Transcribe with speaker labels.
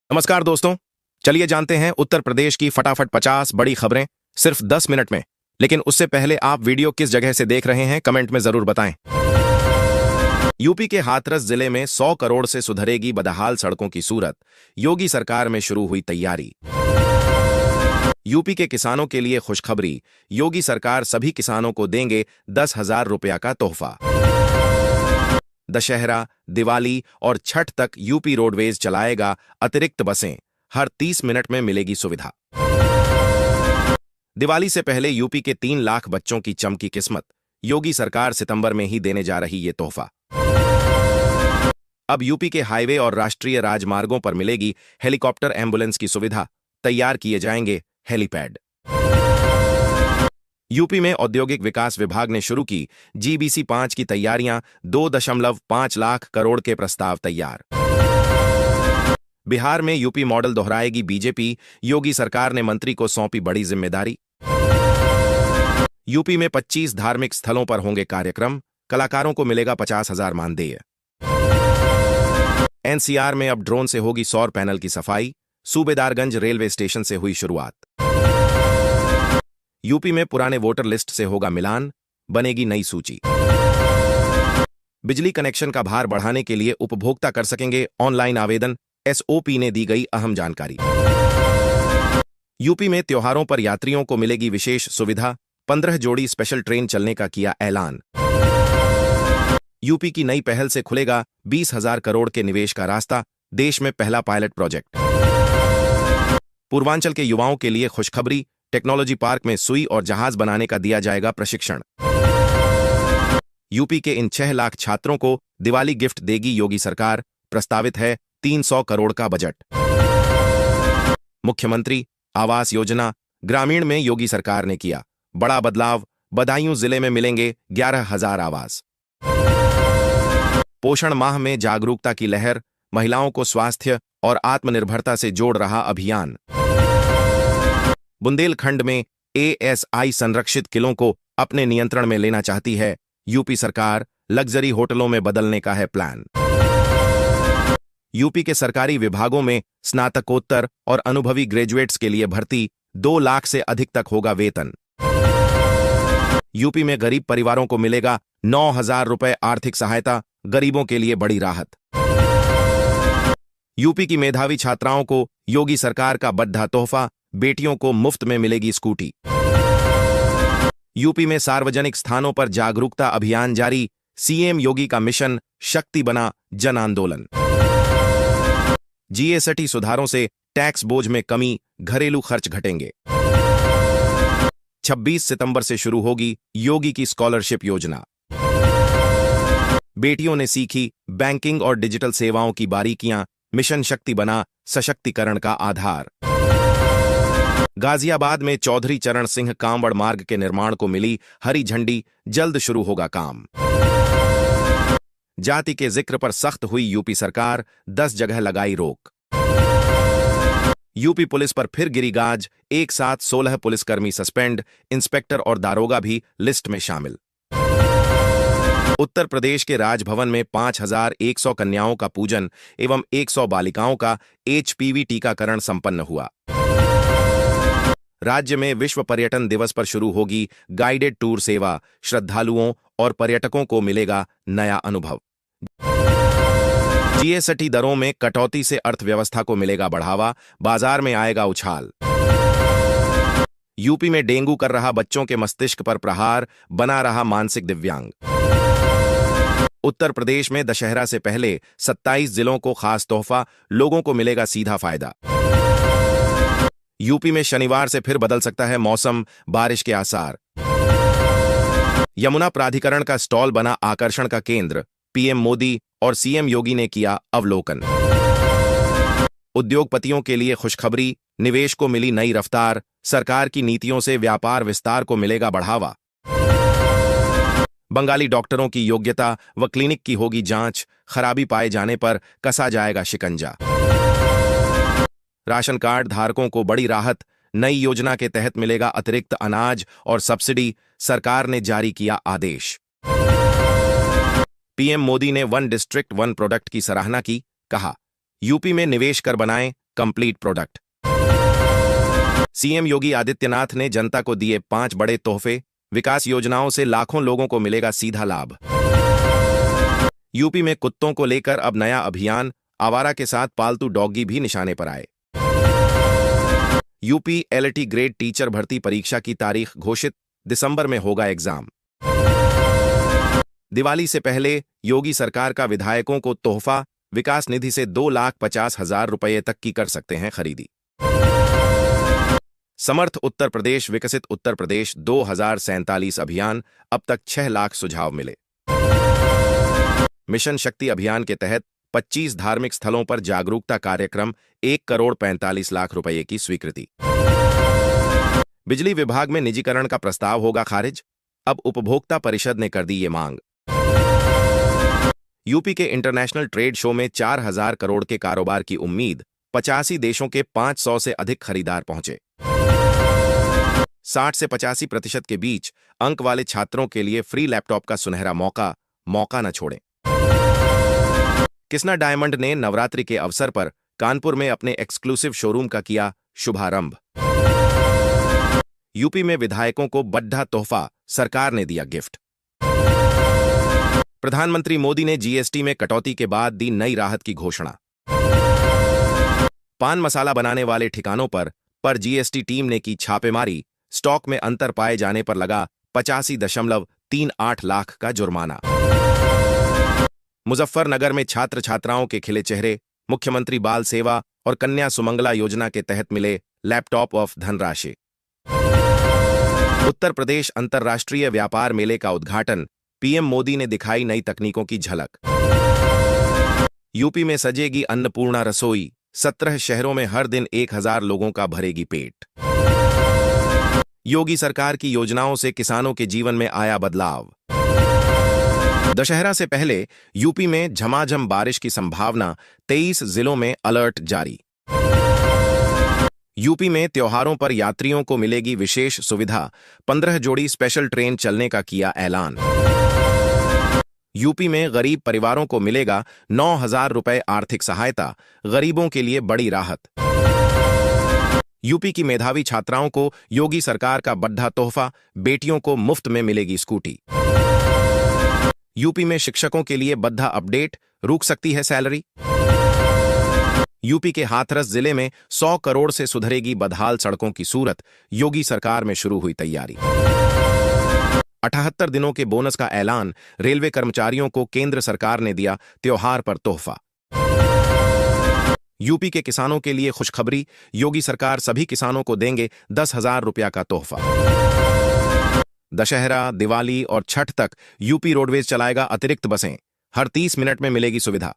Speaker 1: नमस्कार दोस्तों। चलिए जानते हैं उत्तर प्रदेश की फटाफट 50 बड़ी खबरें सिर्फ 10 मिनट में। लेकिन उससे पहले आप वीडियो किस जगह से देख रहे हैं कमेंट में जरूर बताएं। यूपी के हाथरस जिले में 100 करोड़ से सुधरेगी बदहाल सड़कों की सूरत। योगी सरकार में शुरू हुई तैयारी। यूपी के किसानों के लिए खुशखबरी। योगी सरकार सभी किसानों को देंगे 10,000 रुपया का तोहफा। दशहरा, दिवाली और छठ तक यूपी रोडवेज चलाएगा अतिरिक्त बसें। हर 30 मिनट में मिलेगी सुविधा। दिवाली से पहले यूपी के 3 लाख बच्चों की चमकी किस्मत। योगी सरकार सितंबर में ही देने जा रही ये तोहफा। अब यूपी के हाईवे और राष्ट्रीय राजमार्गों पर मिलेगी हेलीकॉप्टर एम्बुलेंस की सुविधा। तैयार किए जाएंगे हेलीपैड। यूपी में औद्योगिक विकास विभाग ने शुरू की जीबीसी 5 की तैयारियां। 2.5 लाख करोड़ के प्रस्ताव तैयार। बिहार में यूपी मॉडल दोहराएगी बीजेपी। योगी सरकार ने मंत्री को सौंपी बड़ी जिम्मेदारी। यूपी में 25 धार्मिक स्थलों पर होंगे कार्यक्रम। कलाकारों को मिलेगा 50,000 मानदेय। एनसीआर में अब ड्रोन से होगी सौर पैनल की सफाई। सूबेदारगंज रेलवे स्टेशन से हुई शुरुआत। यूपी में पुराने वोटर लिस्ट से होगा मिलान। बनेगी नई सूची। बिजली कनेक्शन का भार बढ़ाने के लिए उपभोक्ता कर सकेंगे ऑनलाइन आवेदन। एसओपी ने दी गई अहम जानकारी। यूपी में त्योहारों पर यात्रियों को मिलेगी विशेष सुविधा। 15 जोड़ी स्पेशल ट्रेन चलने का किया ऐलान। यूपी की नई पहल से खुलेगा 20,000 करोड़ के निवेश का रास्ता। देश में पहला पायलट प्रोजेक्ट। पूर्वांचल के युवाओं के लिए खुशखबरी। टेक्नोलॉजी पार्क में सुई और जहाज बनाने का दिया जाएगा प्रशिक्षण। यूपी के इन 6 लाख छात्रों को दिवाली गिफ्ट देगी योगी सरकार। प्रस्तावित है 300 करोड़ का बजट। मुख्यमंत्री आवास योजना ग्रामीण में योगी सरकार ने किया बड़ा बदलाव। बदायूं जिले में मिलेंगे 11,000 आवास। पोषण माह में जागरूकता की लहर। महिलाओं को स्वास्थ्य और आत्मनिर्भरता से जोड़ रहा अभियान। बुंदेलखंड में एएसआई संरक्षित किलों को अपने नियंत्रण में लेना चाहती है यूपी सरकार। लग्जरी होटलों में बदलने का है प्लान। यूपी के सरकारी विभागों में स्नातकोत्तर और अनुभवी ग्रेजुएट्स के लिए भर्ती। 2 लाख से अधिक तक होगा वेतन। यूपी में गरीब परिवारों को मिलेगा 9,000 रुपए आर्थिक सहायता। गरीबों के लिए बड़ी राहत। यूपी की मेधावी छात्राओं को योगी सरकार का बद्धा तोहफा। बेटियों को मुफ्त में मिलेगी स्कूटी। यूपी में सार्वजनिक स्थानों पर जागरूकता अभियान जारी। सीएम योगी का मिशन शक्ति बना जन आंदोलन। जीएसटी सुधारों से टैक्स बोझ में कमी। घरेलू खर्च घटेंगे। 26 सितंबर से शुरू होगी योगी की स्कॉलरशिप योजना। बेटियों ने सीखी बैंकिंग और डिजिटल सेवाओं की बारीकियां। मिशन शक्ति बना सशक्तिकरण का आधार। गाजियाबाद में चौधरी चरण सिंह कांवड़ मार्ग के निर्माण को मिली हरी झंडी। जल्द शुरू होगा काम। जाति के जिक्र पर सख्त हुई यूपी सरकार। 10 जगह लगाई रोक। यूपी पुलिस पर फिर गिरी गाज। एक साथ 16 पुलिसकर्मी सस्पेंड। इंस्पेक्टर और दारोगा भी लिस्ट में शामिल। उत्तर प्रदेश के राजभवन में 5,100 कन्याओं का पूजन एवं 100 बालिकाओं का एचपीवी टीकाकरण संपन्न हुआ। राज्य में विश्व पर्यटन दिवस पर शुरू होगी गाइडेड टूर सेवा। श्रद्धालुओं और पर्यटकों को मिलेगा नया अनुभव। जीएसटी दरों में कटौती से अर्थव्यवस्था को मिलेगा बढ़ावा। बाजार में आएगा उछाल। यूपी में डेंगू कर रहा बच्चों के मस्तिष्क पर प्रहार। बना रहा मानसिक दिव्यांग। उत्तर प्रदेश में दशहरा से पहले 27 जिलों को खास तोहफा। लोगों को मिलेगा सीधा फायदा। यूपी में शनिवार से फिर बदल सकता है मौसम। बारिश के आसार। यमुना प्राधिकरण का स्टॉल बना आकर्षण का केंद्र। पीएम मोदी और सीएम योगी ने किया अवलोकन। उद्योगपतियों के लिए खुशखबरी। निवेश को मिली नई रफ्तार। सरकार की नीतियों से व्यापार विस्तार को मिलेगा बढ़ावा। बंगाली डॉक्टरों की योग्यता व क्लिनिक की होगी जांच। खराबी पाए जाने पर कसा जाएगा शिकंजा। राशन कार्ड धारकों को बड़ी राहत। नई योजना के तहत मिलेगा अतिरिक्त अनाज और सब्सिडी। सरकार ने जारी किया आदेश। पीएम मोदी ने वन डिस्ट्रिक्ट वन प्रोडक्ट की सराहना की। कहा, यूपी में निवेश कर बनाएं complete product. CM Yogi Adityanath ने जनता को दिए 5 बड़े तोहफे। विकास योजनाओं से लाखों लोगों को मिलेगा सीधा लाभ। यूपी में कुत्तों को लेकर अब नया अभियान, आवारा के साथ पालतू डॉगी भी निशाने पर आए। यूपी एलटी ग्रेड टीचर भर्ती परीक्षा की तारीख घोषित, दिसंबर में होगा एग्जाम। दिवाली से पहले योगी सरकार का विधायकों को तोहफा, विकास निधि से 2,50,000 रुपये तक की कर सकते हैं खरीदी। समर्थ उत्तर प्रदेश विकसित उत्तर प्रदेश 2047 अभियान, अब तक 6 लाख सुझाव मिले। मिशन शक्ति अभियान के तहत 25 धार्मिक स्थलों पर जागरूकता कार्यक्रम, 1,45,00,000 रुपये की स्वीकृति। बिजली विभाग में निजीकरण का प्रस्ताव होगा खारिज, अब उपभोक्ता परिषद ने कर दी ये मांग। यूपी के इंटरनेशनल ट्रेड शो में 4,000 करोड़ के कारोबार की उम्मीद, 85 देशों के 500 से अधिक खरीदार पहुंचे। 60 से 85% के बीच अंक वाले छात्रों के लिए फ्री लैपटॉप का सुनहरा मौका न छोड़ें। किस्ना डायमंड ने नवरात्रि के अवसर पर कानपुर में अपने एक्सक्लूसिव शोरूम का किया शुभारंभ। यूपी में विधायकों को बड़ा तोहफा, सरकार ने दिया गिफ्ट। प्रधानमंत्री मोदी ने जीएसटी में कटौती के बाद दी नई राहत की घोषणा। पान मसाला बनाने वाले ठिकानों पर जीएसटी टीम ने की छापेमारी, स्टॉक में अंतर पाए जाने पर लगा 85.38 लाख का जुर्माना। मुजफ्फरनगर में छात्र छात्राओं के खिले चेहरे, मुख्यमंत्री बाल सेवा और कन्या सुमंगला योजना के तहत मिले लैपटॉप ऑफ धनराशि। उत्तर प्रदेश अंतर्राष्ट्रीय व्यापार मेले का उद्घाटन, पीएम मोदी ने दिखाई नई तकनीकों की झलक। यूपी में सजेगी अन्नपूर्णा रसोई, 17 शहरों में हर दिन 1,000 लोगों का भरेगी पेट। योगी सरकार की योजनाओं से किसानों के जीवन में आया बदलाव। दशहरा से पहले यूपी में झमाझम बारिश की संभावना, 23 जिलों में अलर्ट जारी। यूपी में त्योहारों पर यात्रियों को मिलेगी विशेष सुविधा, 15 जोड़ी स्पेशल ट्रेन चलने का किया ऐलान। यूपी में गरीब परिवारों को मिलेगा 9,000 रुपए आर्थिक सहायता, गरीबों के लिए बड़ी राहत। यूपी की मेधावी छात्राओं को योगी सरकार का बड़ा तोहफा, बेटियों को मुफ्त में मिलेगी स्कूटी। यूपी में शिक्षकों के लिए बड़ा अपडेट, रुक सकती है सैलरी। यूपी के हाथरस जिले में 100 करोड़ से सुधरेगी बदहाल सड़कों की सूरत, योगी सरकार में शुरू हुई तैयारी। 78 दिनों के बोनस का ऐलान, रेलवे कर्मचारियों को केंद्र सरकार ने दिया त्योहार पर तोहफा। यूपी के किसानों के लिए खुशखबरी, योगी सरकार सभी किसानों को देंगे 10,000 रुपया का तोहफा। दशहरा, दिवाली और छठ तक यूपी रोडवेज चलाएगा अतिरिक्त बसें, हर 30 मिनट में मिलेगी सुविधा।